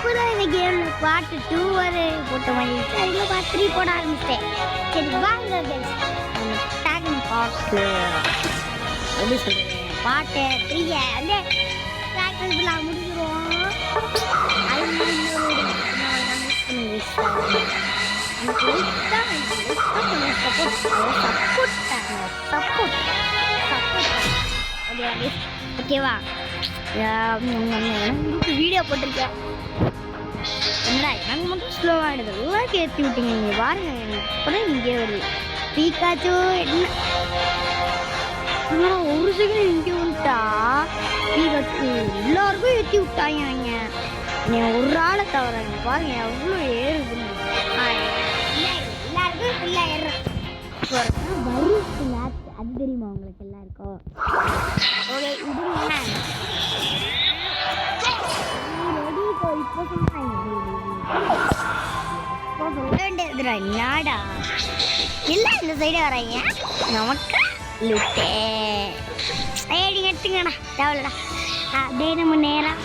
இப்போதான் இந்த game part 2 வரை போட்ட மாதிரி அதில் பார்ட் 3 போட ஆரம்பிச்சிட்டேன். சரி வாங்க கைஸ், டாகிங் பார்ட் எப்படி சொல்கிறேன், பார்ட்டு 3 வந்து ப்ராக்டிஸ்லாம் முடிஞ்சிடும். அது ஓகேவா? வீடியோ போட்டிருக்கேன். என்னடா எனக்கு மட்டும் ஸ்லோவாக ஆகிடுது, எல்லாம் ஏற்றி விட்டீங்க. நீங்கள் பாருங்க, இப்போதான் இங்கே வருது பீக்காச்சோ. என்ன ஒரு செகண்ட் இங்கே விட்டா பீக்காச்சு எல்லாருக்கும் ஏற்றி விட்டாங்க. அவங்க நீ ஒரு ஆளை தவறாங்க பாருங்க, எவ்வளோ ஏறுதுன்னு. எல்லாருக்கும் ஃபுல்லாக ஏறுறேன் வரும் மேட்ச். அது தெரியுமா உங்களுக்கு எல்லாருக்கும்? ஓகே இது இப்போ சொல்ல நாடா எல்லாம் இந்த சைடு வராங்க. நமக்கு லுட்டே நீங்க எடுத்துங்கண்ணா, தேவையில்லடா. அப்படியே நம்ம நேரம்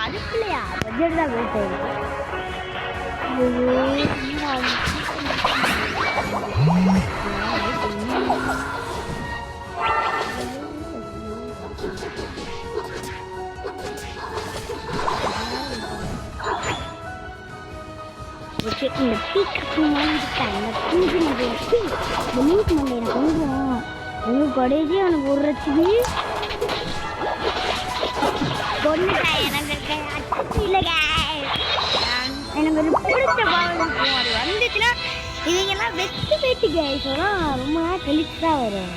அதுக்குள்ளையா பட்ஜெட் தான் போயிட்டு இந்த பீக்கு வாங்கிட்டாங்க. இந்த மீட் மண்டை எனக்கு கொஞ்சம் உங்கள் கடைசி எனக்கு ஒரு ரசிக்கு கொண்டுட்டேன். எனக்கு இல்லைங்க, எனக்கு ஒரு பிடிச்ச பாவம் இருக்கும். அது வந்துச்சுன்னா இவங்கெல்லாம் வெட்டு வேட்டு கைஸ் வரும், ரொம்ப நாள் கழிச்சு தான் வரும்.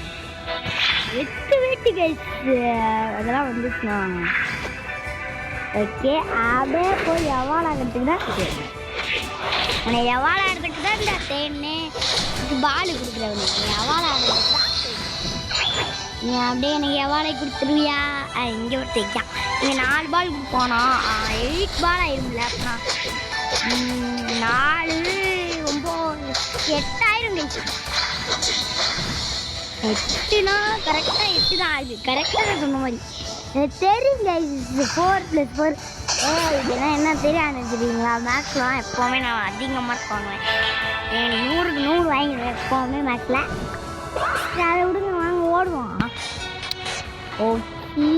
வெட்டு வேட்டு கைஸ் அதெல்லாம் வந்துச்சுன்னா ஓகே. அப்படியே போய் எவாளாகிறதுக்கு தான் உன்னை எவாளாகிறதுக்கு தான் இந்த தேன்னு பால் கொடுக்குறவங்க. எவாளாகிறதுக்கு தான் நீ அப்படியே எனக்கு எவாளை கொடுத்துருவியா? இங்கே ஒரு தைக்கா இங்கே 4 பால் கொடுப்போனா 8 பால் ஆயிரும்ல. அப்புறம் 4 9 8 ஆயிரம் கைச்சு. 8னா கரெக்டாக 8 தான் ஆகுது. கரெக்டாக தான் சொன்ன மாதிரி தெரியும் கைஸ். 4+4 இதெல்லாம் என்ன தெரியாது தெரியுங்களா? மேக்ஸ்லாம் எப்போவுமே நான் அதிகமாக மார்க் வாங்குவேன். 100க்கு 100 வாங்கிடுவேன் எப்போவுமே மேக்ஸில். அதை விடுங்க, வாங்க ஓடுவோம். ஓகே,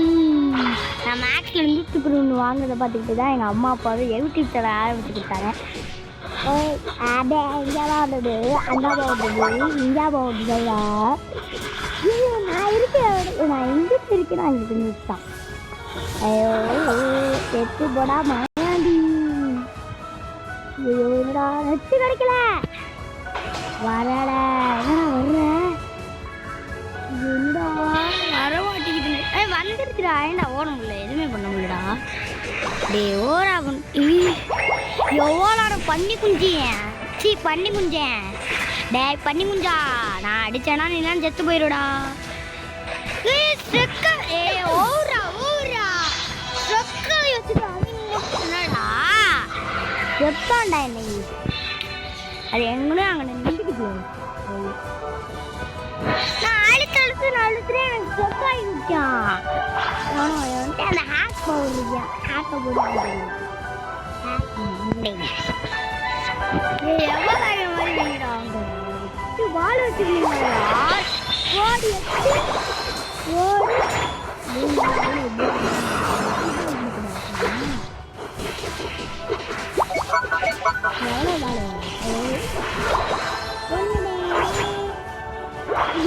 நான் மேக்ஸில் 100க்கு 100 வாங்குறதை பார்த்துக்கிட்டு தான் எங்கள் அம்மா அப்பாவை யூடியூப் சேனல் ஆரம்பிச்சு கொடுத்தாங்க. அதே இங்கே போடுது அங்கே போடுது இங்கே போடுது. நான் இருக்கேன், நான் எங்கே இருக்கேன் அங்கே தெரிஞ்சுட்டான். ஐயோ எட்டு போடா மாயாண்டி. ஐயோ என்னடா நெட்டு கிடைக்கல. வரட என்னடா வர்ற என்னடா வர மாட்டேங்குது. வந்துருச்சுடா. ஏன்டா ஓட முடியல, எதுவுமே பண்ண முடியலடா. டே ஓரா எவ்வளோட பண்ணி குஞ்சேன். பண்ணி குஞ்சேன். டே பண்ணி குஞ்சா, நான் அடிச்சேன்னா நீ தான் செத்து போயிடுடா. ஓரா ஓரா என்னடா செத்தான்டா இன்னைக்கு. அது எங்கன்னு அங்கே நின்றுக்கிட்டு நான் அழுத்துறேன். எனக்கு செத்தாகி விட்டான். வந்துட்டு அந்த ஹேக் போடுறியா? ஹேக்கை போட்டு எவ்வளோ மாதிரி வைக்கிறாங்க. வாழ வச்சுருக்கீங்களா? ஓடி ஓடி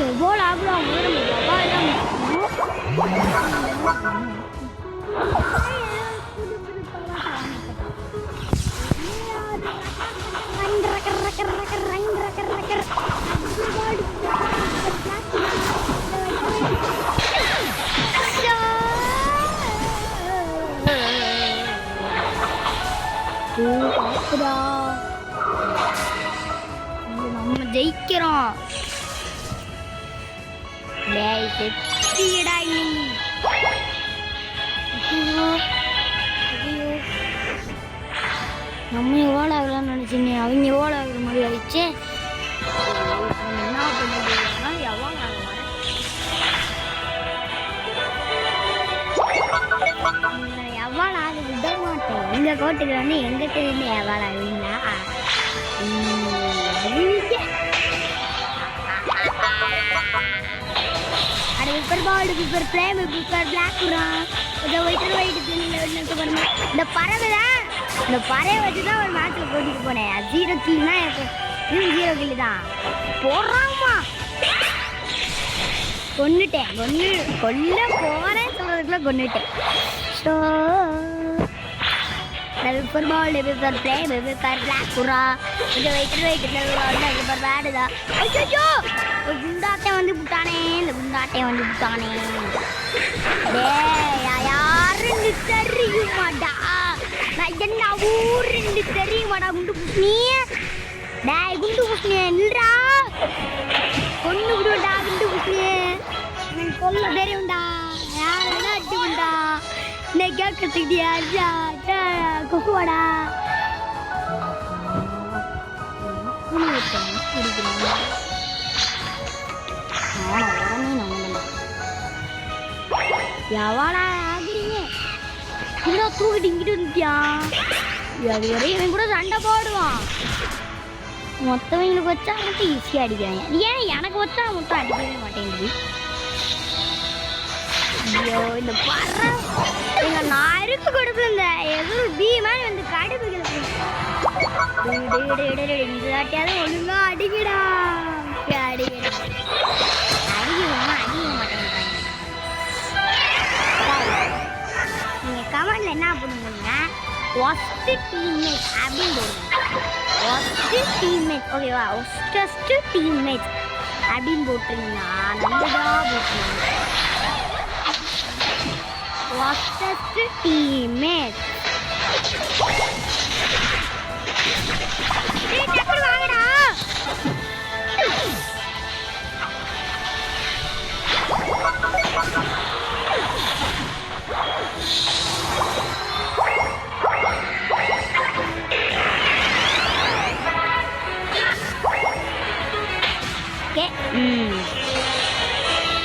எவ்வளோ ஆகலாம் நம்ம ஜெயிக்கிறோம். நம்ம எவ்வளோ ஆகலாம்னு நினச்சிங்க, அவங்க எவ்வளோ ஆகுற மாதிரி ஆயிடுச்சு. என்ன பண்ணுறதுனா எவ்வளோ ஆக எவ்வளோ ஆக விட மாட்டேன். எங்கள் கோட்டுக்கு வந்து எங்கிட்ட இருந்து எவ்வளோ ஆகுவீங்களா? அட விப்பர் பால், விப்பர் ஃப்ளேம், விப்பர் பிளாக் இந்த பறவை தான், இந்த பறவை வச்சு தான் ஒரு மேட்ச்சில் போட்டிட்டு போனேன். 0 கில்னா எனக்கு 0 கில்லு தான் போடுறாமா. கொன்னுட்டேன், கொல்ல போறேன் சொல்றதுக்குள்ள கொன்னுட்டேன். ஸோ விப்பர் பால், விப்பர் ஃப்ளேம், விப்பர் பிளாக் கொஞ்சம் வெயிட்டு விப்பர் பேடு தான். ஐயோ ஒரு குண்டாட்டை வந்து விட்டானே, இந்த குண்டாட்டை வந்து விட்டானே. யாருன்னு தெரியுமாடா? நான் என்ன ஊருன்னு தெரியுமாடா? குண்டு புஷ்ணிய டேய், குண்டு புஷ்ணிய இல்லடா, கொண்டு விடுவேன்டா. குண்டு புஷ்ணிய எனக்கு சொல்ல தெரியும்டா. யார் வேணா அடிச்சுண்டா. இன்னைக்கு கேட்கறதுக்கிட்டியா? கொக்குவாடா எவ்வளோ ஆகுறீங்க? இன்னும் தூக்கிட்டு இங்கிட்டு வந்துட்டியா? அது வரையும் இவன் கூட சண்டை போடுவான். மொத்தவங்களுக்கு வச்சா மட்டும் ஈஸியாக அடிக்கிறாங்க. ஏன் எனக்கு வச்சா மட்டும் அடிக்கவே மாட்டேங்குது? ஐயோ இந்த பறவை எங்க நறுக்கு கொடுக்கல. இந்த ஏதோ பீ மாதிரி வந்து கடுப்பு இந்த தாட்டியாவது ஒழுங்கா அடிக்கடா. அடிக்க மாட்டேங்கிறாங்க. நீங்க கமெண்ட்ல என்ன பண்ணுங்க, ஒஸ்ட் டீம்மேட் அப்படின்னு போடுங்க. ஒஸ்ட் டீம்மேட் ஓகேவா? ஒஸ்டஸ்ட் டீம்மேட் அப்படின்னு போட்டுருங்கன்னா நல்லதா போட்டுருங்க. ஒஸ்டஸ்ட் டீம்மேட் வாங்கடா.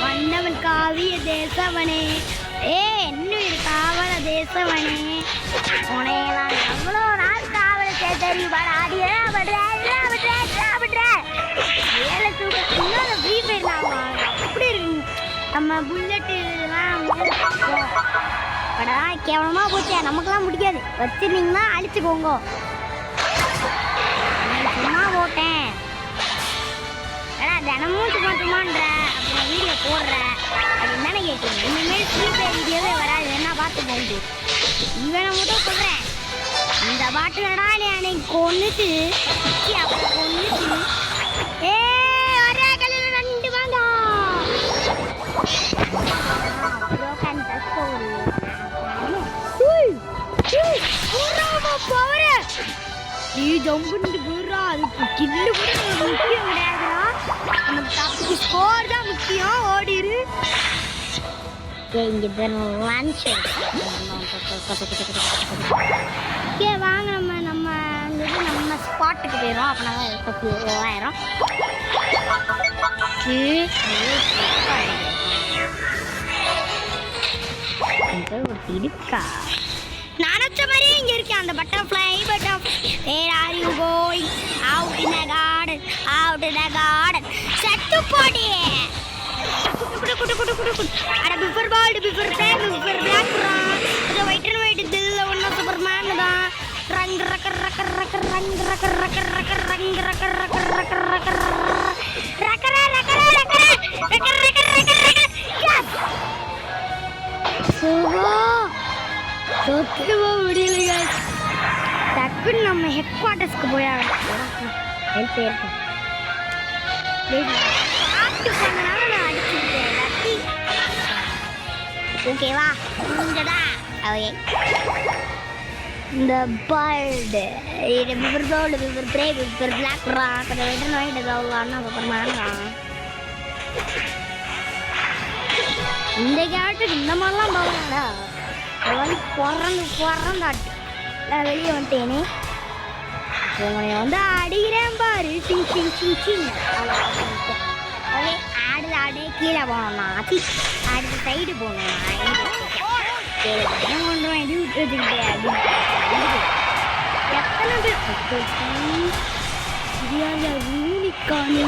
வண்ணவன் காவிய தேசவனே, என்ன காவல தேசவனே, உனையெல்லாம் எவ்வளோ நாள் காவல தெரியுமாடா? ஏழை தூக்க இன்னொரு ஃப்ரீ ஃபயர்லாமா அப்படி இருக்கு. நம்ம புல்லட்டு படா கேவலமாக போச்சே, நமக்கெல்லாம் முடியாது. வச்சிருந்தீங்கன்னா அழிச்சுக்கோங்க. சும்மா போட்டேன் தினமும் சும்மான்ற அப்புறம் வீடியோ போடுற அப்படின்னு தானே கேட்குறீங்க. இனிமேல் ஃப்ரீ ஃபயர் வீடியோவே வராது, என்ன பார்த்து போகுது. இவனை மட்டும் சொல்கிறேன், இந்த பாட்டுலடா நீ அன்னைக்கு கொண்டுட்டு அப்புறம் கொண்டுட்டு ஒரே கல்லில் நண்டு வாங்க. நீ ஜம்புன்னு போடுறா, அதுக்கு கில்லு கூட முக்கியம் கிடையாதுடா. நமக்கு தப்புக்கு ஸ்கோர் தான் முக்கியம். ஓடிரு இங்கே வாங்க. நம்ம நம்ம ஸ்பாட்டுக்கு போயிடும். அப்படின்னா ஆயிரும். இருக்கா நினைச்ச மாதிரியே இங்க இருக்கேன். அந்த butterfly where are you going? out in the garden செத்து போடி. அட பிஃபர் பால், பிஃபர் டைம், பிஃபர் பிளாக் அது ஒயிட் அண்ட் ஒயிட் தில்ல ஒண்ணா சூப்பர்மேன் தான். ரங் ரக்க ரக்க ரக்க ரங் ரக்க ரக்க ரக்க ரங் ரக்க ரக்க ரக்க ரக்க ரக்க ரக்க ரக்க எஸ் சுபா சத்தியமா முடியல गाइस. டக்குன்னு நம்ம ஹெட் குவார்ட்டர்ஸ்க்கு போய் ஹெல்ப் இருக்கும். ஓகேவா? இங்கதான் இந்த பேர்டு இது பிஃபர் பால், பிஃபர் ப்ரே, பிஃபர் பிளாக் ராக் அதை வெயிட் நைட் அண்ணா அப்புறமா இந்த கேரக்டருக்கு இந்த மாதிரிலாம் போகலாம்டா. அது பிறந்தாட்டு வெளியே வந்துட்டேனே. உங்களை வந்து அடிக்கிறேன் பாரு. சிங் சிங் சிங் சிங். ஓகே ஆடு கீழே போனோம்னா அடுத்த சைடு போகணும்னா சரி பயம் பண்ணுறோம் எடி விட்டு வச்சுக்கிட்டே அப்படின்னு எத்தனை பேர் யூனிக்கானு.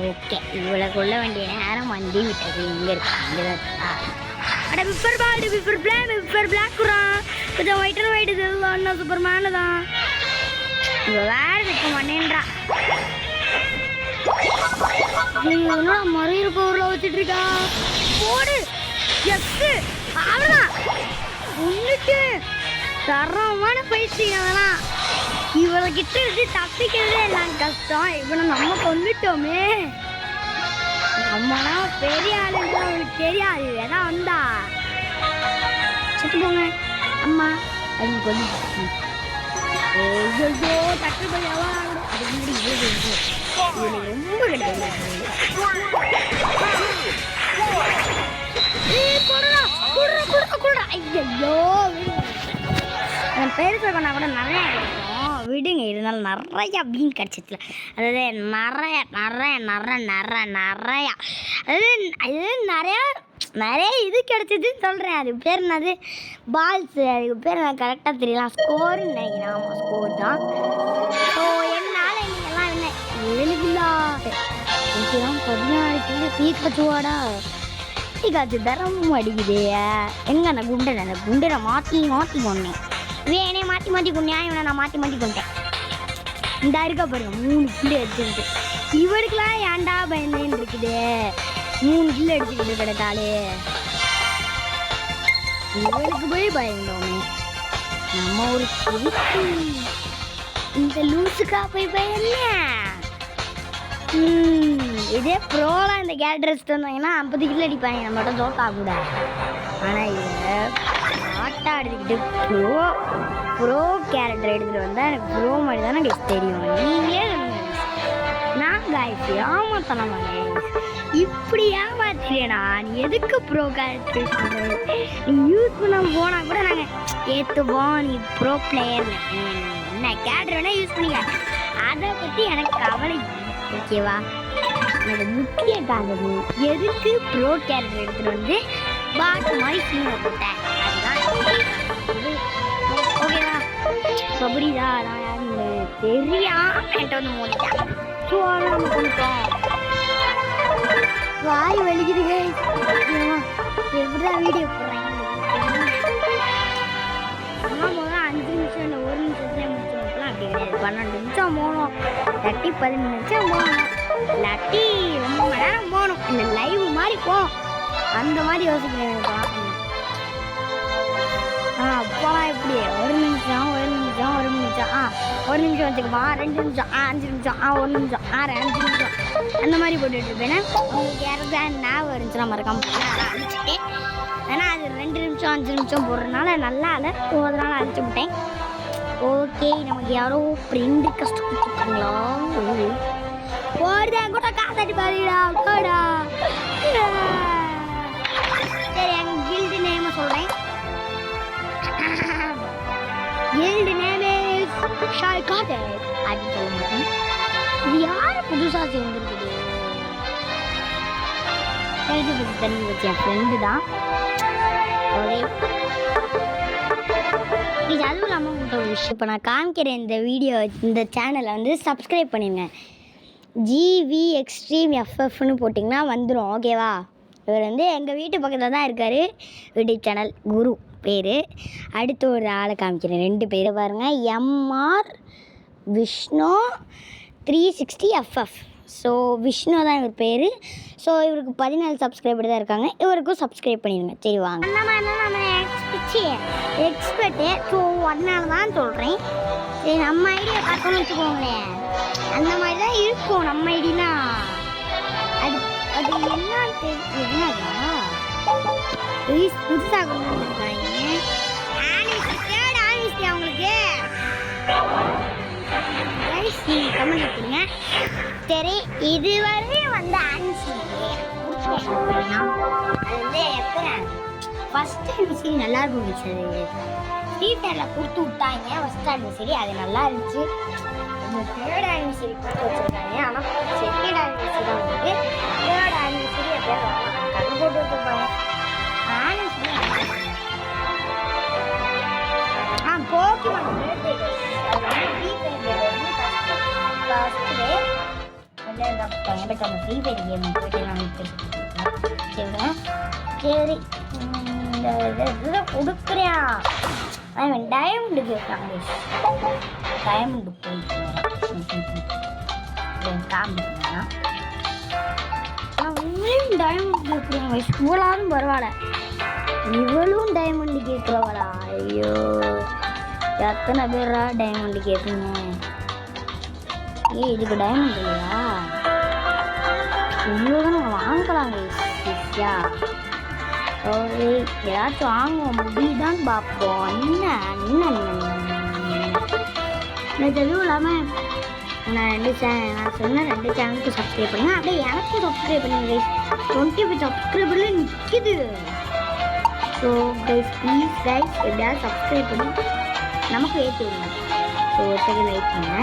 ஓகே இவ்வளோ கொள்ள வேண்டிய நேரம் வண்டி விட்டது. இங்கே இருக்கு இங்கே தான் இருக்கா. அட விப்பர் பாடு விப்பர் பிளாக்குறான் கொஞ்சம் ஒயிட் அண்ட் ஒயிட் இது அண்ணா சூப்பர் மேனு தான். இவ வேற இருக்க மாட்டேன்றா. என்னடா மறையிற பவர்ல வச்சுட்டு இருக்கா. போடு எஸ் அவ்வளோதான் ஒன்றுட்டு தரமான பயிற்சி. அதெல்லாம் இவளை கிட்ட இருந்து தப்பிக்கிறதே எல்லாம் கஷ்டம். இவனை நம்ம கொண்டுட்டோமே. நம்மனா பெரிய ஆளுன்னு அவளுக்கு தெரியாது. ஏன்னா வந்தா செத்து போங்க அம்மா அப்படின்னு கொண்டு தட்டு போய் அது ரொம்ப கிடையாது. ஐயோ என் பேர் சொல்ல கூட நிறையா கிடைக்கும் விடுங்க. இருந்தாலும் நிறையா மீன் கிடச்சிச்சுல. அதாவது நிறையா அதாவது நிறையா இது கிடச்சிதுன்னு சொல்கிறேன். அது பேர் என்னது பால்ஸு. அதுக்கு பேர் நான் கரெக்டாக தெரியலாம். ஸ்கோர்னு நினைக்கிறேன். ஆமாம் ஸ்கோர் தான். ஸோ என்னால் நீங்கள்லாம் என்ன 7 கிலோ 14 கிலோ பீக்காச்சுவாடா. பீக்காச்சு தரமும் அடிக்குது. எங்கே அந்த குண்டனை மாற்றி கொண்டேன். என்னை மாற்றி கொண்டேன். இவனை நான் மாற்றி கொண்டேன். இந்த இருக்கா பாருங்க 3 கிலோ எடுத்துக்கிட்டு. இவருக்கெல்லாம் ஏன்டா பயந்தேன்னு இருக்குது. 3 கிலோ எடுத்துக்கிட்டு கிடைத்தாலே இவருக்கு போய் பயந்தோமே. நம்ம ஒரு கிழிக்கு இந்த லூசுக்கா போய் பயந்த. இதே ப்ரோலாம் இந்த கேரக்டர் எடுத்துட்டு வந்தாங்கன்னா 50 கிலோ அடிப்பாங்க. நம்ம மட்டும் தோத்தா கூட. ஆனால் இதை ஆட்டா எடுத்துக்கிட்டு ப்ரோ கேரக்டர் எடுத்துகிட்டு வந்தால் எனக்கு ப்ரோ மாதிரி தானே எனக்கு தெரியும். நீங்களே நான் காய்ச்சி ஏமாத்தனமாங்க. இப்படி ஏமாத்திரியனா நீ எதுக்கு ப்ரோ கேரக்டர் நீ யூஸ் பண்ண போனால் கூட நாங்கள் ஏற்றுவோம். நீ ப்ரோ பிளேயர் என்ன கேரக்டர் வேணால் யூஸ் பண்ணிக்க. அதை பற்றி எனக்கு கவலை. ஓகேவா? என்னோட முக்கிய காரணம் எதுக்கு ப்ரோ கேரக்டர் எடுத்துகிட்டு வந்து பாட்டு மாதிரி சீனை போட்டேன். அதுதான் ஓகேவா? இப்போ புரியுதா? நான் யாருன்னு தெரியாம என்கிட்ட வந்து மோதிட்டேன். ஸோ ஆனால் நம்ம பண்ணிட்டோம். வாய் வலிக்குதுங்க. எப்படிதான் வீடியோ போடுறேன். முதல்ல 5 நிமிஷம் இல்லை 1 நிமிஷத்துலேயே முடிச்சோம்லாம் அப்படி கிடையாது. 12 நிமிஷம் போகணும். இல்லாட்டி 15 நிமிஷம் போகணும். இல்லாட்டி ரொம்ப மணி நேரம் போகணும். இந்த லைவ் மாதிரி போகணும். அந்த மாதிரி யோசிக்கிறேன். அப்போலாம் எப்படி 1 நிமிஷம் 1 நிமிஷம் வச்சுக்குமா 2 நிமிஷம் 5 நிமிஷம் 1 நிமிஷம் 5 நிமிஷம் அந்த மாதிரி போட்டுட்டு இருப்பேன். உங்களுக்கு யாருக்கு ஞாபகம் இருந்துச்சுன்னா மறக்காம அதெல்லாம் அழிச்சிட்டேன். ஏன்னா அது 2 நிமிஷம் 5 நிமிஷம் போடுறதுனால நல்லா இல்லை. அதனால அழிச்சு விட்டேன். ஓகே நமக்கு யாரோ ஃப்ரெண்டு கஷ்டம் கொடுத்துருக்காங்களா? போடுறேன் கூட காத்தாட்டி பாருடா போடா. சரி எங்கள் கில்டு நேமை சொல்கிறேன். கில்டு நேமே ஷாய் காட்டே அப்படின்னு சொல்ல மாட்டேன். இது யார் புதுசாக சேர்ந்துருக்குது? எழுதி பற்றி தண்ணி வச்சு என் ஃப்ரெண்டு தான். ஓகே இது அதுவும் இல்லாமல் உங்கள்கிட்ட ஒரு விஷயம் இப்போ நான் காமிக்கிற இந்த சேனலை வந்து சப்ஸ்கிரைப் பண்ணிடுங்க. ஜிவி எக்ஸ்ட்ரீம் எஃப்எஃப்னு போட்டிங்கன்னா வந்துடும். ஓகேவா? இவர் வந்து எங்கள் வீட்டு பக்கத்தில் தான் இருக்கார். யூடியூப் சேனல் குரு பேர். அடுத்து ஒரு ஆளை காமிக்கிறேன். 2 பேர் பாருங்கள். MR Vishnu 360 FF. So Vishnu தான் இவர் பேர். ஸோ இவருக்கு 14 சப்ஸ்கிரைபர் தான் இருக்காங்க. இவருக்கும் சப்ஸ்கிரைப் பண்ணிடுங்க. சரி வாங்க. அந்த மாதிரிலாம் நம்ம எக்ஸ்பர்ட்டு. ஸோ அதனால தான் சொல்கிறேன். சரி நம்ம ஐடியா பார்த்தோன்னு வச்சுக்கோங்களேன். அந்த மாதிரி தான் இருக்கும் நம்ம ஐடினா. அது என்னன்னு தெரியாதா? புதுசாக கொண்டு வந்துருக்காங்க. அவங்களுக்கு கமெண்ட் கொடுங்க. சரி இதுவரை வந்து ஆன்சி அது வந்து எப்போ ஃபஸ்ட் ஆனிவர்சரி நல்லா இருந்துச்சு. அது ஃப்ரீ ஃபயரில் கொடுத்து விட்டாங்க ஃபஸ்ட் ஆனிவர்சரி. அது நல்லா இருந்துச்சு. தேர்ட் ஆனிவர்சரி கொடுத்து வச்சுருக்காங்க. ஆனால் செகண்ட் ஆனிவர்சரி தான் வந்து தேர்ட் ஆனிவர்சரி எப்போ கண்ணு போட்டு வச்சுருப்பாங்க. ஆனிவர்சரி பட் அந்த ஃப்ரீ ஃபயர் கேம் போய்ட்டு நான் சரிங்களா சரி இந்த இதை கொடுக்குறியா அவன் டைமண்டு கேட்குறாங்க டைமண்டு போயிட்டு காமிக்கிறேன் அவங்களையும் டைமண்ட் கேட்குறாங்க இவ்வளோவும் பரவாயில்ல இவளும் டைமண்ட் கேட்குறவளா ஐயோ எத்தனை பேரா டைமண்ட் கேட்குங்க இதுக்கு டைமண்ட் இல்லையா இவ்வளோ தான் வாங்கலாங்க ஈஸியா ஓகே ஏதாச்சும் வாங்குவோம் முடிதான் பார்ப்போம் என்ன அதுவும் இல்லாமல் நான் சொன்ன 2 சேனலுக்கு சப்ஸ்கிரைப் பண்ணுங்க அப்படியே எனக்கும் சப்ஸ்கிரைப் பண்ணுங்க 25 சப்ஸ்கிரைபர்ல நிற்கிது ஸோ கைஸ் ப்ளீஸ் கைஸ் எப்படியாவது சப்ஸ்கிரைப் பண்ணி நமக்கு ஏற்றி விடுங்க ஸோ ஒருத்தருக்கு லைக் பண்ணுங்க